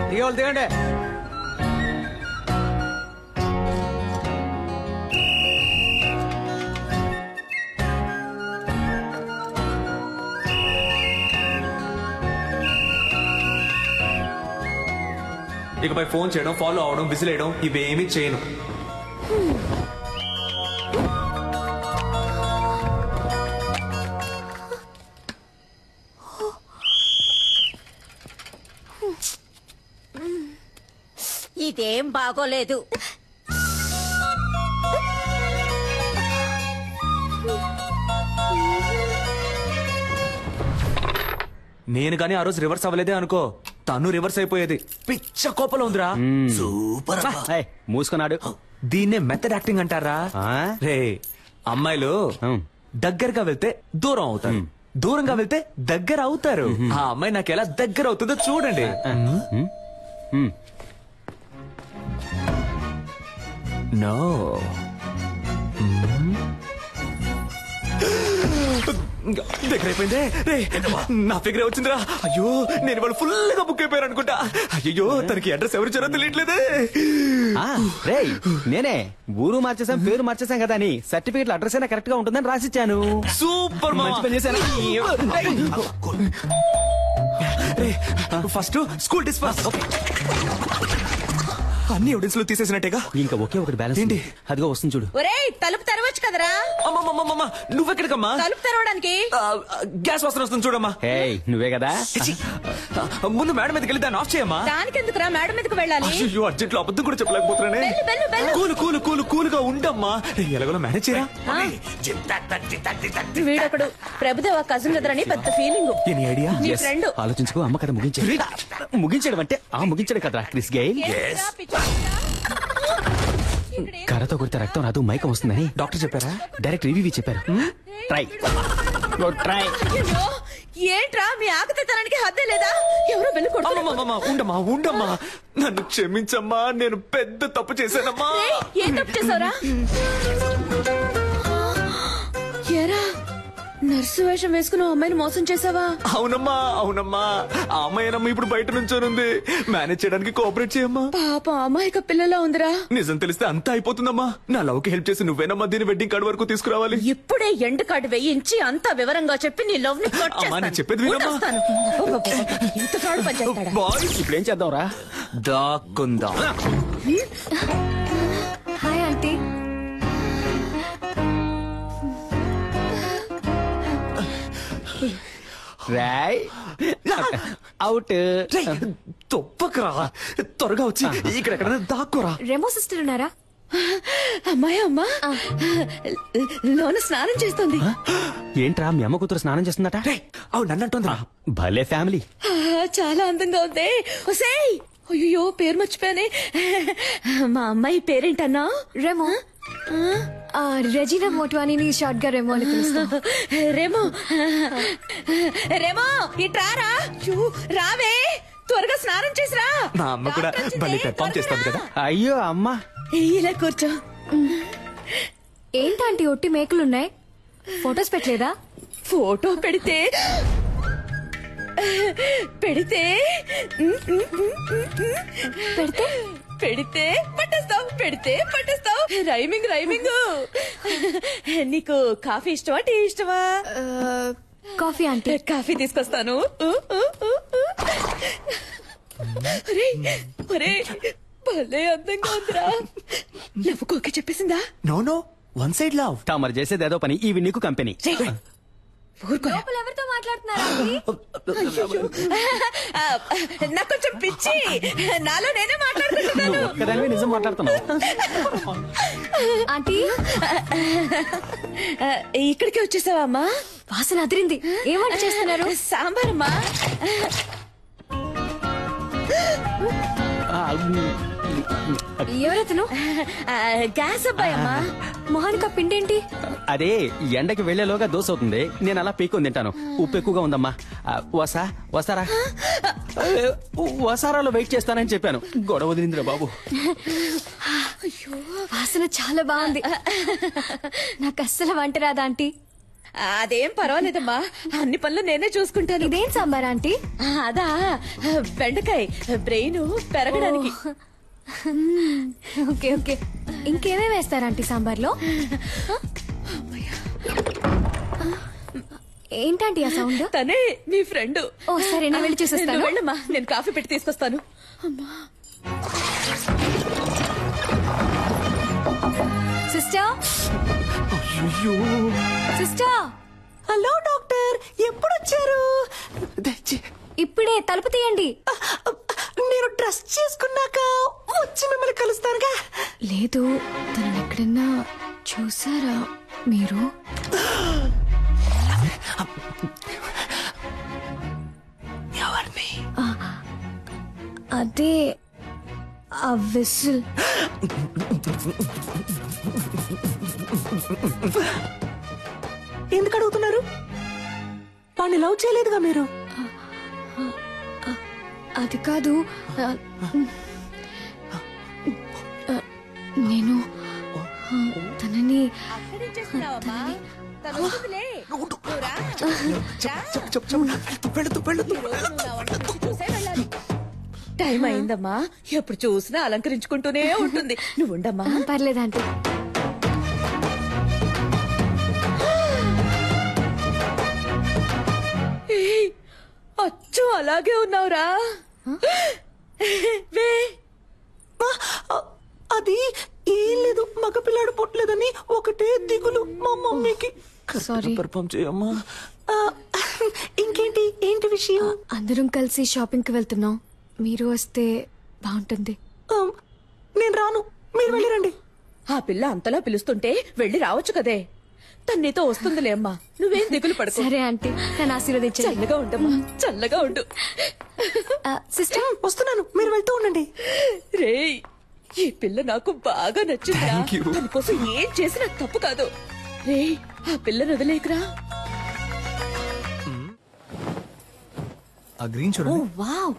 దిగేవాళ్ళు దిగండి. ఇకపై ఫోన్ చేయడం, ఫాలో అవడం, విసిలేయడం ఇవేమీ చేయను. ఇదేం బాగోలేదు. నేను గానీ ఆ రోజు రివర్స్ అవ్వలేదే అనుకో, తను రివర్స్ అయిపోయేది. పిచ్చ కోపంలో ఉందిరా. సూపర్. మూసుకున్నాడు. దీన్నే మెథడ్ యాక్టింగ్ అంటారా? రే, అమ్మాయిలు దగ్గరగా వెళ్తే దూరం అవుతారు, దూరంగా వెళ్తే దగ్గర అవుతారు. ఆ అమ్మాయి నాకు ఎలా దగ్గర అవుతుందో చూడండి. నో, దగ్గర అయిపోయిందే. రే, నా ఫిగర్ వచ్చిందిరా. అయ్యో, నేను వాళ్ళు ఫుల్ గా బుక్ అయిపోయారు అనుకుంటా. అయ్యో, తనకి అడ్రస్ ఎవరు ఇచ్చారో తెలియట్లేదే. రే, నేనే ఊరు మార్చేసాం, పేరు మార్చేసాం కదా అని సర్టిఫికెట్ అడ్రస్ అయినా కరెక్ట్ గా ఉంటుందని రాసిచ్చాను. సూపర్, మంచి పని చేశాను. First school disperse. అన్ని ఎవిడెన్స్ లో తీసేసినట్టేగా. ఇంకా ఒకే ఒకటి బ్యాలెన్స్ ఏంటి? అదిగో వస్తుంది చూడు. ఒరేయ్, తలుపు తెరవచ్చు కదరా. నువ్వెక్కడికమ్మా? తలుపు తెరవడానికి. గ్యాస్ వాసన వస్తుంది చూడమ్మా. నువ్వే కదా. ముందు మేడం మీదకి వెళ్ళి దాన్ని ఆఫ్ చేయమ్మా. దానికెందుకురా మేడం మీదకి వెళ్ళాలి? అయ్యో, అర్జెంట్ లో అబద్ధం కూడా చెప్పలేకపోతున్నానే. కూలు కూలు కూలు కూలుగా ఉండమ్మా. ఎలాగో మేనేజ్ చేయరా. వీడొకడు ప్రభుదేవ కజిన్ కదరని పెద్ద ఫీలింగ్. Any idea? నీ ఫ్రెండ్. ఆలోచించుకో. అమ్మ కదా ముగించాడు. ముగించాడు అంటే ముగించాడు కదా క్రిస్ గెయిల్. కర్రతో కొడితే రక్తం రాదు, మైకం వస్తుందని డాక్టర్ చెప్పారా? డైరెక్ట్ రివ్యూ చెప్పారు. Try try. ఏంట్రా మీ ఆకతానికి హద్దే లేదా? ఎవరో వెళ్ళి ఉండమ్మా, ఉండమ్మా, నన్ను క్షమించమ్మా. నేను పెద్ద తప్పు చేశానమ్మా. ఏం తప్పు చేశారా? ఎరా, నర్సు వేషం వేసుకుని అమ్మాయిని మోసం చేసావా? అవునమ్మా, అవునమ్మా. ఆ అమ్మాయినమ్మా ఇప్పుడు బయట నుంచోనుంది. మేనేజ్ చేయడానికి కోఆపరేట్ చేయమ్మా. పాప అమ్మాయిక పిల్లలా ఉందిరా. నిజం తెలిస్తే అంతా అయిపోతుందమ్మా. నా లవ్ కి హెల్ప్ చేసి నువ్వేనమ్మా దీని వెడ్డింగ్ కార్డ్ వరకు తీసుకురావాలి. ఇప్పుడే ఎండ్ కార్డు వేయించి అంతా వివరంగా చెప్పి నీ లవ్ ని కట్ అమ్మా, నేను చెప్పేది వినమ్మా. ఇంత ఫ్రాడ్ పని చేస్తాడా? బాయ్స్, ఇప్పుడు ఏం చేద్దాం రా? దాక్కుందాం. Hi aunty. రాయ్ అవుట్. తొప్పకరా, త్వరగా వచ్చి ఇక్కడ ఎక్కడైనా దాక్కోరా. రెమో సిస్టర్ ఉన్నారా? అమ్మాయి అమ్మా లోన స్నానం చేస్తుంది. ఏంట్రా, మీ అమ్మ కూతురు స్నానం చేస్తుందట? అవును, నన్నంటుందిరా. భలే ఫ్యామిలీ. చాలా అందంగా ఉంది. ఒసేయ్, అయ్యో పేరు మర్చిపోయానే. మా అమ్మాయి పేరేంటన్నా? రెమో. రెజీనా మోట్వానీని షార్ట్ గా రెమో అని పిలుస్తాం. రెమో, రెమో ఇట్రారా. రావే, త్వరగా స్నానం చేసిరా. మా అమ్మ కూడా భలే పెర్ఫార్మ్ చేస్తుంది కదా. అయ్యో అమ్మ, ఇలా కూర్చో. ఏంటంటే ఒట్టి మేకలున్నాయి, ఫొటోస్ పెట్టలేదా? ఫోటో పెడితే పెడితే పట్టేస్తావు, పెడితే పట్టేస్తావు. Rhyming rhyming. నీకు కాఫీ ఇష్టమా, టీ ఇష్టమా? Coffee aunty. కాఫీ తీసుకొస్తాను. భలే అందంగా ఉందిరా. నవ్వుకోక చెప్పేసిందా? No no, one side love. మరి చేసేది ఏదో పని, ఇవి నీకు కంపెనీ. ఎవరితో మాట్లాడుతున్నారా? నాకు కొంచెం పిచ్చి, నాలో నేనే మాట్లాడుతున్నాను. నిజం మాట్లాడుతున్నావు ఆంటీ. ఇక్కడికి వచ్చేసావా అమ్మా? వాసన అదిరింది. ఏం వంట చేస్తున్నారు? సాంబార్ అమ్మా. ఎవరెతను? గ్యాస్ అబ్బాయి అమ్మా. మొహానికి ఆ పిండేంటి? అదే ఎండకి వెళ్లేలోగా దోశ అవుతుంది, నేను అలా పీక్కొని తింటాను. ఉప్పు ఎక్కువగా ఉందమ్మా. వసారా వసారాలో వెయిట్ చేస్తానని చెప్పాను. గొడవ వదిలిందిరా బాబు. వాసన చాలా బాగుంది. నాకు అస్సలు వంట రాదా ఆంటీ? అదేం పర్వాలేదమ్మా, అన్ని పనులు నేనే చూసుకుంటాను. ఇదేం సాంబార్ ఆంటీ? అదా బెండకాయ బ్రెయిన్ పెరగడానికి. Okay okay. ఇంకేమేమి వేస్తారు ఆంటీ సాంబార్లో? ఏంటంటే ఆ సౌండ్? తనే మీ ఫ్రెండ్. ఓ సరే, నేను వెళ్ళి చూసేస్తాను. వెళ్ళమ్మా, నేను కాఫీ పెట్టి తీసుకొస్తాను. అమ్మా సిస్టర్, సిస్టర్. హలో డాక్టర్, ఎప్పుడు వచ్చారు? ఇప్పుడే, తలుపు తీయండి. నేను డ్రెస్ చేసుకున్నాక వచ్చి మిమ్మల్ని కలుస్తానుగా. లేదు, తను ఎక్కడన్నా చూసారా మీరు? ఎవరిని? అదే ఆ విసిల్. ఎందుకు అడుగుతున్నారు? వాడిని లవ్ చేయలేదుగా మీరు? అది కాదు, నేను తనని టైం అయిందమ్మా, ఎప్పుడు చూసినా అలంకరించుకుంటూనే ఉంటుంది. నువ్వు ఉండమ్మా. పర్లేదంటే. అచ్చు అలాగే ఉన్నావురా. అది ఏం లేదు, మగపిల్లాడు పుట్టలేదని ఒకటే దిగులు మా మమ్మీకి. సారీ. పర్ఫామ్ చేయమ్మా. ఇంకేంటి, ఏంటి విషయం? అందరం కలిసి షాపింగ్ కి వెళ్తున్నాం, మీరు వస్తే బాగుంటుంది. నేను రాను, మీరు వెళ్ళిరండి. ఆ పిల్ల అంతలా పిలుస్తుంటే వెళ్ళి రావచ్చు కదే. తను నీతో వస్తుందిలే అమ్మా, నువ్వేం దిగులు పడుకో. సరే ఆంటీ, నన్ను ఆశీర్వదించండి. చల్లగా ఉండమ్మా, చల్లగా ఉండు. సిస్టర్, వస్తున్నాను, మీరు వెళ్తూ ఉండండి. రేయ్, ఈ పిల్ల నాకు బాగా నచ్చిందా? Thank you. తన కోసం ఏం చేసినా తప్పు కాదు. రేయ్, ఆ పిల్లని వదిలేకురా. ఆ గ్రీన్ చూడండి. Wow,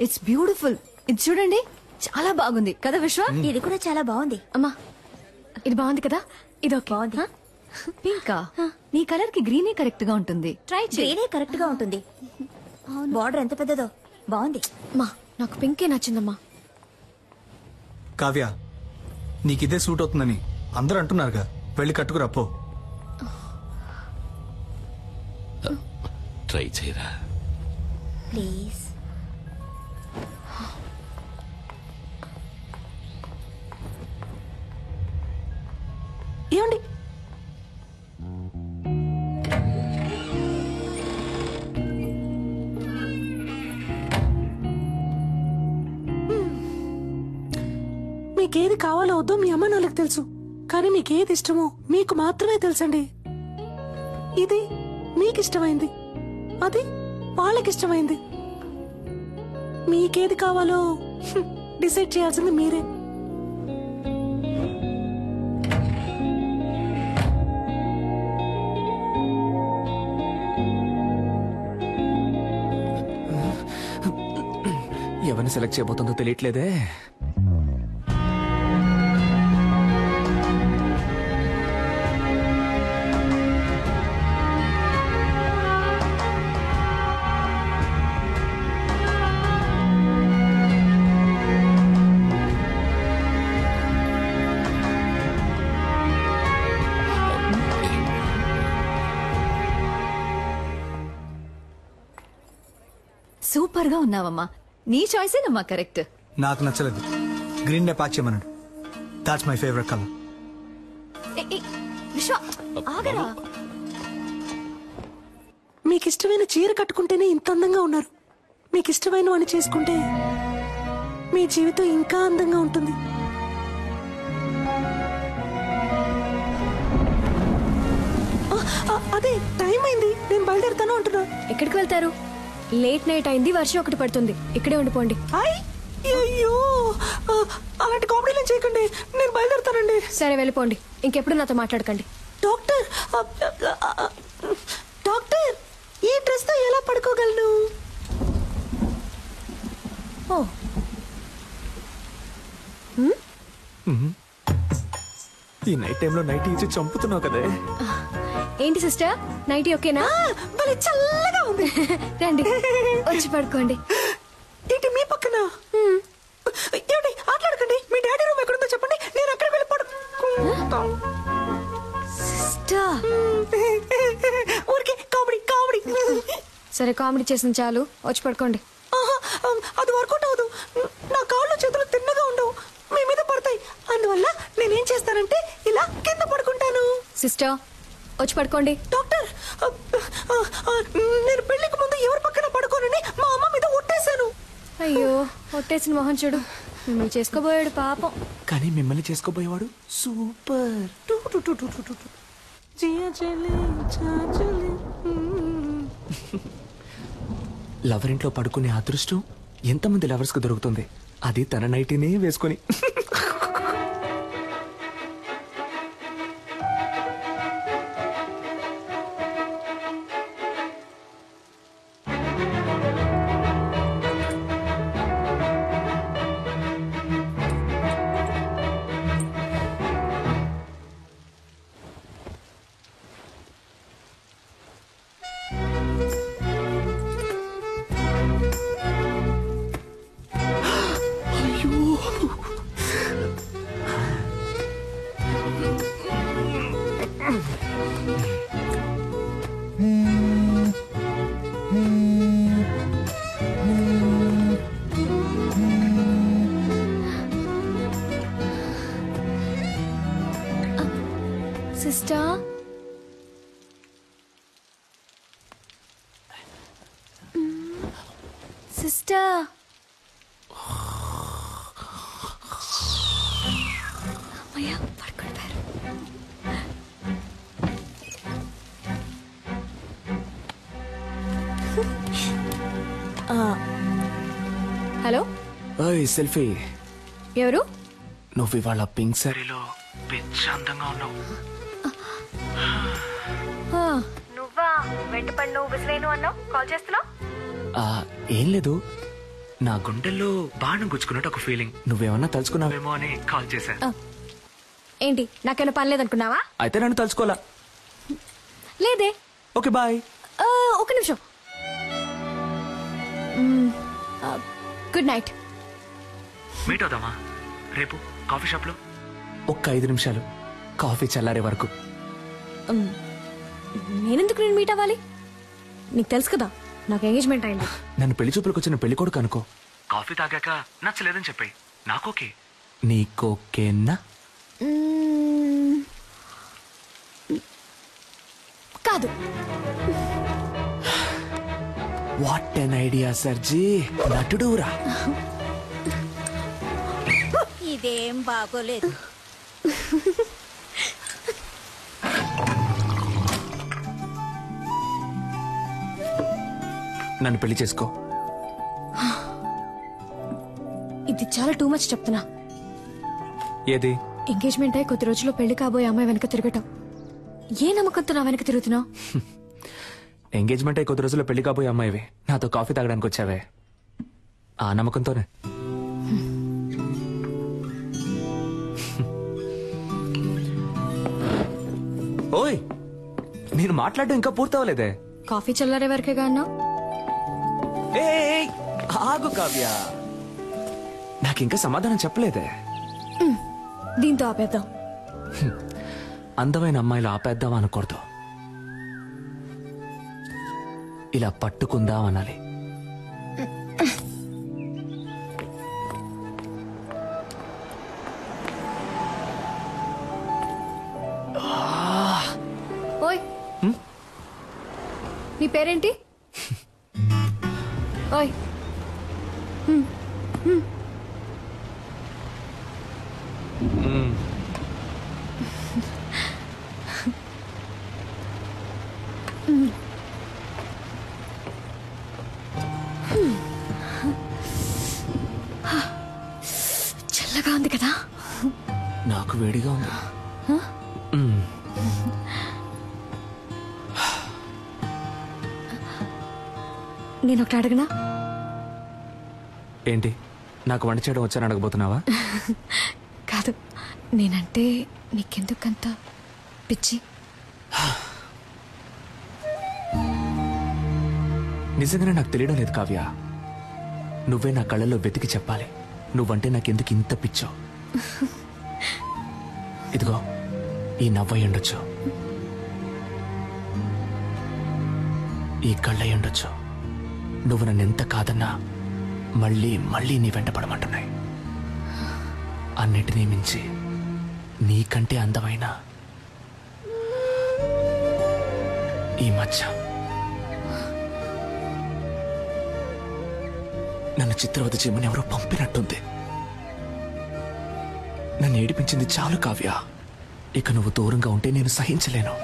it's beautiful. ఇది చూడండి, చాలా బాగుంది కదా విశ్వ? ఇది కూడా చాలా బాగుంది. అమ్మా ఇది బాగుంది కదా? ఇది ఓకే. బాగుంది. పింకా, నీ కలర్ కి గ్రీనే కరెక్ట్ గా ఉంటుంది. ట్రై గ్రీనే కరెక్ట్ గా ఉంటుంది. బార్డర్ ఎంత పెద్దదో, బాగుంది. అమ్మా నాకు పింకే నచ్చిందమ్మా. కావ్య, నీకిదే సూట్ అవుతుందని అందరూ అంటున్నారుగా, వెళ్ళి కట్టుకురాపో. ట్రై చేయరా. ప్లీజ్. ఏమండి, మీకేది కావాలో వద్దో మీ అమ్మ నాన్నలకు తెలుసు, కానీ మీకేది ఇష్టమో మీకు మాత్రమే తెలుసండి. ఇది మీకిష్టమైంది, అది వాళ్ళకిష్టమైంది. మీకేది కావాలో డిసైడ్ చేయాల్సింది మీరే. ఎవరిని సెలెక్ట్ చేయబోతుందో తెలియట్లేదే. సూపర్ గా ఉన్నావమ్మా. నీ చాయిసేనమ్మా కరెక్ట్. నాకు నచ్చలేదు, గ్రీన్ డే ప్యాక్ చేయమన్నాడు. That's my favourite colour. విశ్వ, ఆగరా. మీకు ఇష్టమైన చీర కట్టుకుంటేనే ఇంత అందంగా ఉన్నారు. మీకు ఇష్టమైన వాడిని చేసుకుంటే మీ జీవితం ఇంకా అందంగా ఉంటుంది. అదే టైం అయింది, నేను బయలుదేరుతాను అంటున్నా. ఎక్కడికి వెళ్తారు? లేట్ నైట్ అయింది, వర్షం ఒకటి పడుతుంది. ఇక్కడే ఉండిపోండి. అయ్యో, అలాంటి కామెడీలు చేయకండి, నేను బయలుదేరుతానండి. సరే వెళ్ళిపోండి, ఇంకెప్పుడు నాతో మాట్లాడకండి. డాక్టర్, డాక్టర్, ఈ డ్రెస్ తో ఎలా పడుకోగలను? ఓ ఈ నైట్ టైంలో నైట్ ఇచ్చి చంపుతున్నావు కదే. ఏంటి సిస్టర్ నైటీ ఓకేనా? భలే చల్లగా ఉంది. రండి వచ్చి పడుకోండి. ఏంటి మీ పక్కన? ఏమిటి ఆటలాడకండి. మీ డాడీ రూమ్ ఎక్కడుందో చెప్పండి, నేను అక్కడ వెళ్ళి పడుకుంటా. సిస్టర్ ఊరికే కామెడీ కామెడీ. సరే కామెడీ చేసింది చాలు, వచ్చి పడుకోండి. అది వర్కౌట్ అవ్వదు. నా కాళ్ళు చేతులు తిన్నగా ఉండవు, మీ మీద పడతాయి. అందువల్ల నేనేం చేస్తానంటే ఇలా కింద పడుకుంటాను. సిస్టర్ వచ్చి పడుకోండి. డాక్టర్, నేను పెళ్లికి ముందు ఎవరి పక్కన పడుకోనని మా అమ్మ మీద ఒట్టేశాను. అయ్యో ఒట్టేసిన మొహం చూడు, మిమ్మల్ని చేసుకోబోయాడు పాపం. కానీ మిమ్మల్ని చేసుకోబోయేవాడు సూపర్. లవర్ ఇంట్లో పడుకునే అదృష్టం ఎంతమంది లవర్స్ కు దొరుకుతుంది, అది తన నైటీనే వేసుకొని. సిస్టర్ సిస్టర్ అమ్మయ్య పడుకుంటారు. హలో ఓయ్ సెల్ఫీ, ఎవరు? నువ్వు ఇవాళ పింక్ సారీలో పిచ్చి అందంగా ఉన్నావు. నువ్వా వెంటపడి నువ్వు విసిలేను అన్నావు, కాల్ చేస్తున్నావు? ఏం లేదు, నా గుండెల్లో బాణం గుచ్చుకున్నట్టు ఒక ఫీలింగ్. నువ్వేమన్నా తలుచుకున్నావేమో అని కాల్ చేశా. ఏంటి నాకేమైనా పని లేదనుకున్నావా? అయితే నన్ను తలుచుకోవాలా? లేదే. Okay bye. ఒక నిమిషం. Good night. మీట్ అవుదామా రేపు కాఫీ షాప్ లో? ఒక్క 5 నిమిషాలు, కాఫీ చల్లారే వరకు. నేనెందుకు నేను మీట్ అవ్వాలి? నీకు తెలుసు కదా నాకు ఎంగేజ్మెంట్ అయింది. నన్ను పెళ్లి చూపులకు వచ్చిన పెళ్లి కొడుకు అనుకో. కాఫీ తాగాక నచ్చలేదని చెప్పాయి, నాకోకే. నీకోకేనా? కాదు. What an idea సర్జీ, నటుడురా. ఇదేం బాగోలేదు. నన్ను పెళ్లి చేసుకో. ఇది చాలా టూ మచ్ చెప్తున్నా. ఏది? ఎంగేజ్మెంట్ అయి కొద్ది రోజుల్లో పెళ్లి కాబోయే అమ్మాయి వెనక తిరగటం. ఏ నమ్మకంతో నా వెనక తిరుగుతున్నావు? ఎంగేజ్మెంట్ అయి కొద్ది రోజుల్లో పెళ్లి కాబోయే అమ్మాయివి నాతో కాఫీ తాగడానికి వచ్చావే, ఆ నమ్మకంతోనే. ఓయ్, నేను మాట్లాడడం ఇంకా పూర్తవలేదే. కాఫీ చల్లారే వరకేగా అన్నావు. ఏయ్, ఆగు కావ్య, నాకింకా సమాధానం చెప్పలేదే. దీంతో ఆపేద్దాం. అందమైన అమ్మాయిలు ఆపేద్దాం అనకూడదు, ఇలా పట్టుకుందాం అనాలి. ఓయ్, నీ పేరేంటి? ఓయ్, చల్లగా ఉంది కదా? నాకు వేడిగా ఉంది. నేను ఒకటి అడగనా? ఏంటి, నాకు వంట చేయడం వచ్చని అడగబోతున్నావా? కాదు, నేనంటే నీకెందుకంత పిచ్చి? నిజంగానే నాకు తెలియడం లేదు కావ్య. నువ్వే నా కళ్ళల్లో వెతికి చెప్పాలి నువ్వంటే నాకెందుకు ఇంత పిచ్చో. ఇదిగో ఈ నవ్వై ఉండొచ్చు, ఈ కళ్ళై ఉండొచ్చు. నువ్వు నన్ను ఎంత కాదన్నా మళ్ళీ మళ్ళీ నీ వెంట పడమంటున్నాయి. అన్నిటినీ మించి నీకంటే అందమైన ఈ మచ్చ. నన్ను చిత్రవద చేయమని ఎవరో పంపినట్టుంది. నన్ను ఏడిపించింది చాలు కావ్య. ఇక నువ్వు దూరంగా ఉంటే నేను సహించలేను.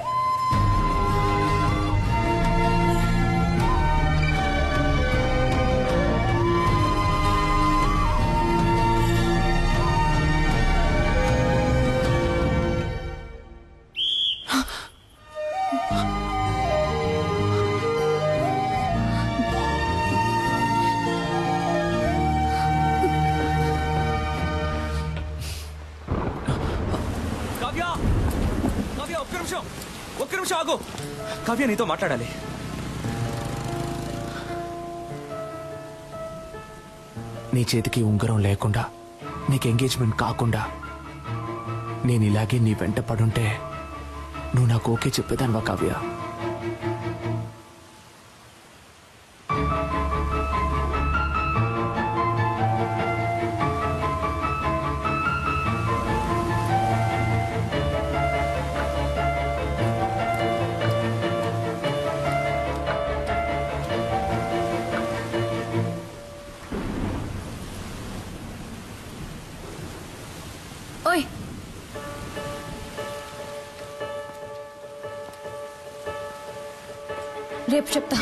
ఒక్క నిమిషం ఆగు. కావ్య నీతో మాట్లాడాలి. నీ చేతికి ఉంగరం లేకుండా, నీకు ఎంగేజ్మెంట్ కాకుండా నేను ఇలాగే నీ వెంట పడుంటే నువ్వు నాకు ఓకే చెప్పేదానివా కావ్య? ఓయ్, రేపు చెప్తా.